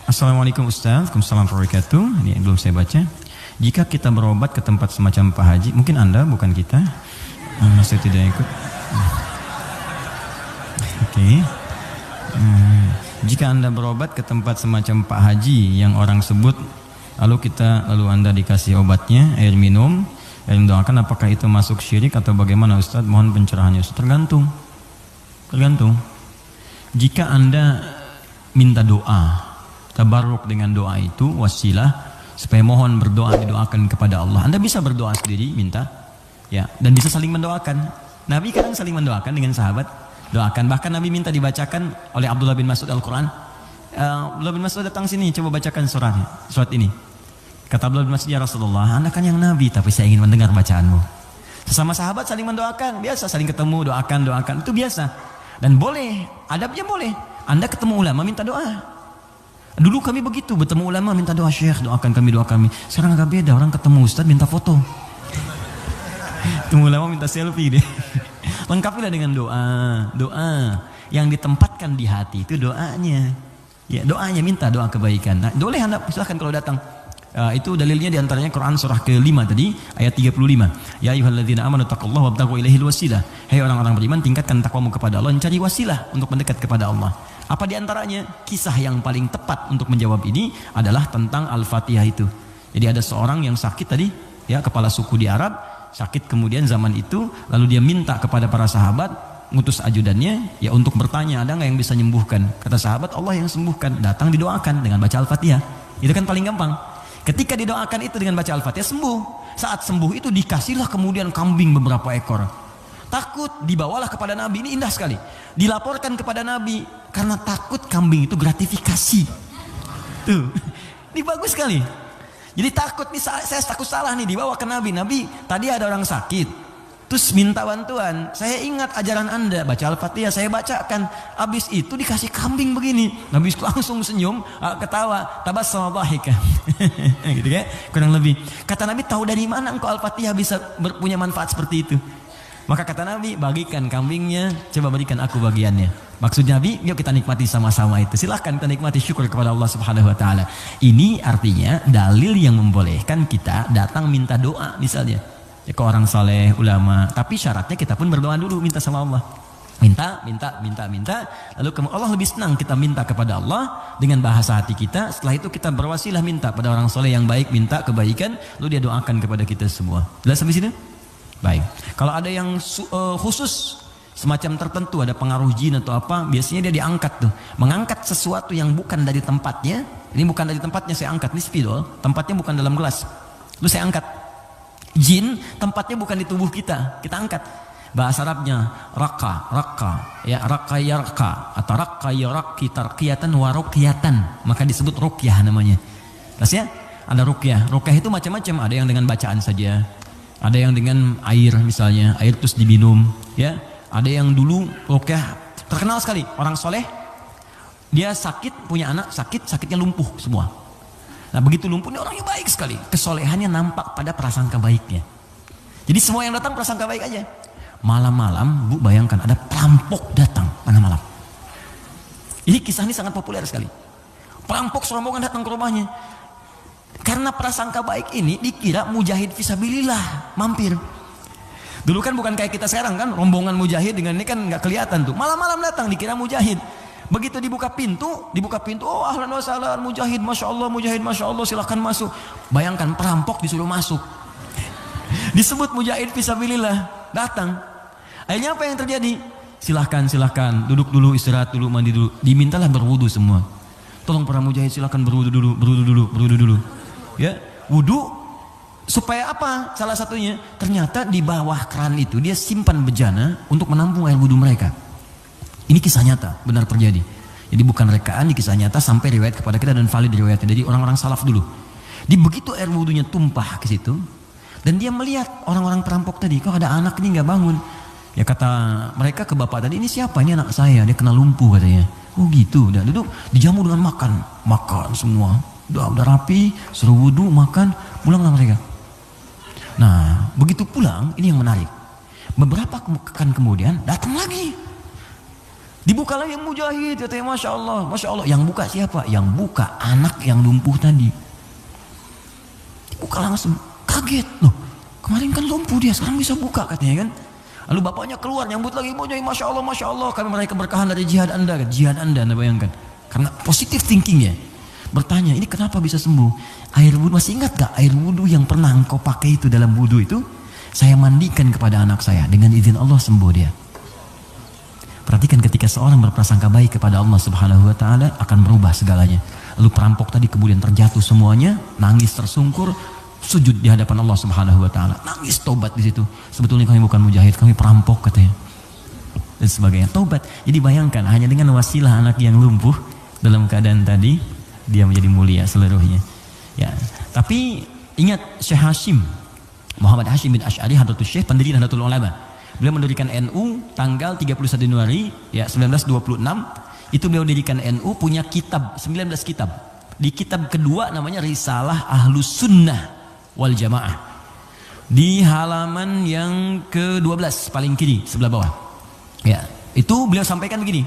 Assalamualaikum Ustaz, Waalaikumsalam warahmatullahi wabarakatuh. Ini yang belum saya baca. Jika kita berobat ke tempat semacam Pak Haji, mungkin Anda bukan kita. Saya tidak ikut. Oke. Jika Anda berobat ke tempat semacam Pak Haji yang orang sebut, lalu Anda dikasih obatnya, air minum, yang mendoakan, apakah itu masuk syirik atau bagaimana Ustaz? Mohon pencerahannya Ustaz. Tergantung. Jika Anda minta doa, tabarruk dengan doa itu wasilah supaya mohon berdoa, didoakan kepada Allah. Anda bisa berdoa sendiri, minta, ya, dan bisa saling mendoakan. Nabi kadang saling mendoakan dengan sahabat, doakan. Bahkan Nabi minta dibacakan oleh Abdullah bin Mas'ud Al-Quran. Abdullah bin Mas'ud datang sini, coba bacakan surat ini. Kata Abdullah bin Mas'ud, ya Rasulullah, Anda kan yang Nabi, tapi saya ingin mendengar bacaanmu. Sesama sahabat saling mendoakan, biasa, saling ketemu, doakan, itu biasa. Dan boleh, adabnya boleh. Anda ketemu ulama minta doa. Dulu kami begitu, bertemu ulama minta doa, Syekh doakan kami, doa kami. Sekarang agak beda, orang ketemu Ustaz minta foto. Ketemu ulama minta selfie deh. Lengkapilah dengan doa yang ditempatkan di hati, itu doanya. Ya, doanya, minta doa kebaikan. Nah, boleh Anda silahkan kalau datang. Itu dalilnya diantaranya Quran surah ke-5 tadi ayat 35. Ya ayyuhalladzina amanu taqullaha wabtaghu ilaihil wasilah. Hai orang-orang beriman, tingkatkan takwamu kepada Allah, cari wasilah untuk mendekat kepada Allah. Apa diantaranya? Kisah yang paling tepat untuk menjawab ini adalah tentang Al-Fatihah itu. Jadi ada seorang yang sakit tadi, ya, kepala suku di Arab, sakit kemudian zaman itu, lalu dia minta kepada para sahabat, ngutus ajudannya, ya, untuk bertanya ada nggak yang bisa menyembuhkan. Kata sahabat, Allah yang sembuhkan. Datang didoakan dengan baca Al-Fatihah. Itu kan paling gampang. Ketika didoakan itu dengan baca Al-Fatihah, sembuh. Saat sembuh itu dikasihlah kemudian kambing beberapa ekor. Takut, dibawalah kepada Nabi. Ini indah sekali. Dilaporkan kepada Nabi karena takut kambing itu gratifikasi. Tuh, ini bagus sekali. Jadi takut nih, saya takut salah nih, dibawa ke Nabi. Nabi, tadi ada orang sakit, terus minta bantuan. Saya ingat ajaran Anda, baca Al-Fatihah, saya bacakan. Habis itu dikasih kambing begini. Nabi langsung senyum, ketawa, tabassama dhahikan. Gitu kan? Kurang lebih. Kata Nabi, tahu dari mana engkau Al-Fatihah bisa punya manfaat seperti itu? Maka kata Nabi, bagikan kambingnya, coba berikan aku bagiannya. Maksud Nabi, yuk kita nikmati sama-sama itu. Silahkan kita nikmati, syukur kepada Allah Subhanahu Wa Taala. Ini artinya dalil yang membolehkan kita datang minta doa misalnya. Ya, ke orang saleh, ulama. Tapi syaratnya kita pun berdoa dulu, minta sama Allah. Minta. Lalu Allah lebih senang kita minta kepada Allah dengan bahasa hati kita. Setelah itu kita berwasilah minta pada orang saleh yang baik, minta kebaikan, lalu dia doakan kepada kita semua. Jelas sampai sini? Baik. Kalau ada yang khusus semacam tertentu, ada pengaruh jin atau apa, biasanya dia diangkat tuh. Mengangkat sesuatu yang bukan dari tempatnya. Ini bukan dari tempatnya, saya angkat. Ini spidol, tempatnya bukan dalam gelas. Lalu saya angkat. Jin tempatnya bukan di tubuh kita angkat. Bahasa Arabnya raka, ya, raka yarka atau raka yaraki tarqiyatan wa ruqyatan, maka disebut ruqyah namanya. Terus ya, ada ruqyah. Ruqyah itu macam-macam, ada yang dengan bacaan saja, ada yang dengan air misalnya, air terus diminum, ya. Ada yang dulu ruqyah terkenal sekali, orang soleh, dia sakit, punya anak sakitnya lumpuh semua. Nah begitu lumpuh, ini orangnya baik sekali. Kesolehannya nampak pada prasangka baiknya. Jadi semua yang datang prasangka baik aja. Malam-malam, Bu, bayangkan ada perampok datang malam-malam. Ini kisah ini sangat populer sekali. Perampok serombongan datang ke rumahnya. Karena prasangka baik ini dikira mujahid fisabilillah mampir. Dulu kan bukan kayak kita sekarang kan, rombongan mujahid dengan ini kan nggak kelihatan tuh. Malam-malam datang dikira mujahid. Begitu dibuka pintu, oh ahlan wa sahlan mujahid, masya Allah, silahkan masuk. Bayangkan perampok disuruh masuk. Disebut mujahid fisabilillah, datang. Akhirnya apa yang terjadi? Silahkan, duduk dulu, istirahat dulu, mandi dulu. Dimintalah berwudu semua. Tolong para mujahid silahkan berwudu dulu. Ya, wudu supaya apa? Salah satunya, ternyata di bawah keran itu dia simpan bejana untuk menampung air wudu mereka. Ini kisah nyata, benar terjadi. Jadi bukan rekaan, di kisah nyata sampai riwayat kepada kita dan valid riwayatnya dari orang-orang salaf dulu. Di begitu air wudunya tumpah ke situ, dan dia melihat orang-orang perampok tadi, kok ada anak ini nggak bangun. Ya kata mereka ke bapak tadi, ini siapa? Ini anak saya, dia kena lumpuh katanya. Oh gitu, udah duduk, dijamu dengan makan semua. Udah rapi, suruh wudu, makan, pulanglah mereka. Nah, begitu pulang, ini yang menarik. Beberapa pekan kemudian datang lagi. Dibuka lagi yang mujahid, katanya Masya Allah, Masya Allah. Yang buka siapa? Yang buka anak yang lumpuh tadi. Dibuka langsung, kaget loh. Kemarin kan lumpuh dia, sekarang bisa buka katanya kan. Lalu bapaknya keluar nyambut lagi, Masya Allah, Masya Allah, kami meraih keberkahan dari jihad Anda, Anda bayangkan. Karena positif thinking ya. Bertanya, ini kenapa bisa sembuh? Air wudhu, masih ingat gak air wudhu yang pernah engkau pakai itu dalam wudhu itu? Saya mandikan kepada anak saya, dengan izin Allah sembuh dia. Perhatikan ketika seorang berprasangka baik kepada Allah Subhanahu wa Ta'ala akan berubah segalanya. Lalu perampok tadi kemudian terjatuh semuanya, nangis tersungkur, sujud di hadapan Allah Subhanahu wa Ta'ala, nangis tobat di situ. Sebetulnya kami bukan mujahid, kami perampok katanya. Dan sebagainya, tobat. Jadi bayangkan hanya dengan wasilah anak yang lumpuh dalam keadaan tadi dia menjadi mulia seluruhnya. Ya, tapi ingat Syekh Hashim Muhammad Hashim bin Asy'ari Hadratus Syekh, pendiri Nahdlatul Ulama. Beliau mendirikan NU tanggal 31 Januari ya 1926. Itu beliau dirikan NU, punya kitab 19 kitab. Di kitab kedua namanya Risalah Ahlus Sunnah wal Jamaah. Di halaman yang ke-12 paling kiri sebelah bawah. Ya, itu beliau sampaikan begini.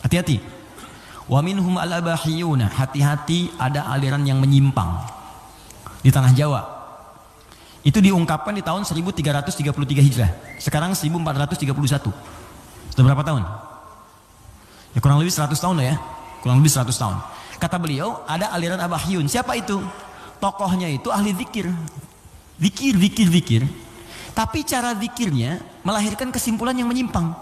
Hati-hati. Wa minhum al-abahiyuna, hati-hati ada aliran yang menyimpang di tanah Jawa. Itu diungkapkan di tahun 1333 Hijrah. Sekarang 1431. Sudah berapa tahun? Ya kurang lebih 100 tahun lah ya. Kurang lebih 100 tahun. Kata beliau, ada aliran abahiyun. Siapa itu? Tokohnya itu ahli zikir. Zikir. Tapi cara zikirnya melahirkan kesimpulan yang menyimpang.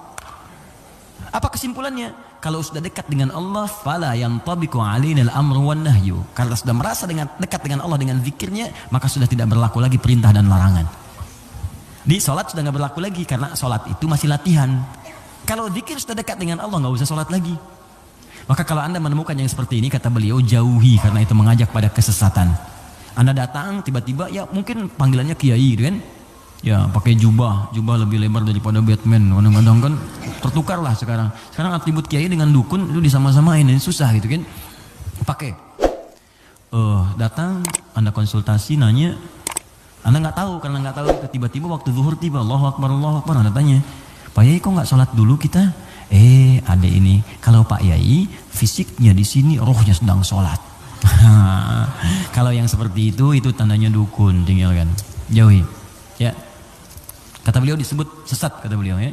Apa kesimpulannya? Kalau sudah dekat dengan Allah, fala yantabiqu alaina al-amru wan nahyu. Karena sudah merasa dekat dengan Allah dengan zikirnya, maka sudah tidak berlaku lagi perintah dan larangan. Di salat sudah nggak berlaku lagi karena salat itu masih latihan. Kalau zikir sudah dekat dengan Allah, nggak usah salat lagi. Maka kalau Anda menemukan yang seperti ini, kata beliau, jauhi, karena itu mengajak pada kesesatan. Anda datang tiba-tiba, ya mungkin panggilannya kiai gitu kan, ya pakai jubah lebih lebar daripada Batman, kadang-kadang kan tertukar lah sekarang atribut kiai dengan dukun itu disama-samain, ini susah gitu kan. Pakai datang Anda konsultasi, nanya, Anda nggak tahu, karena nggak tahu, tiba-tiba waktu zuhur tiba, Allahu Akbar, Anda tanya, Pak Yai kok nggak sholat dulu kita? Ada ini, kalau Pak Yai fisiknya di sini, rohnya sedang sholat. Kalau yang seperti itu tandanya dukun, tinggalkan, jauhi. Ya, kata beliau disebut sesat, kata beliau ya.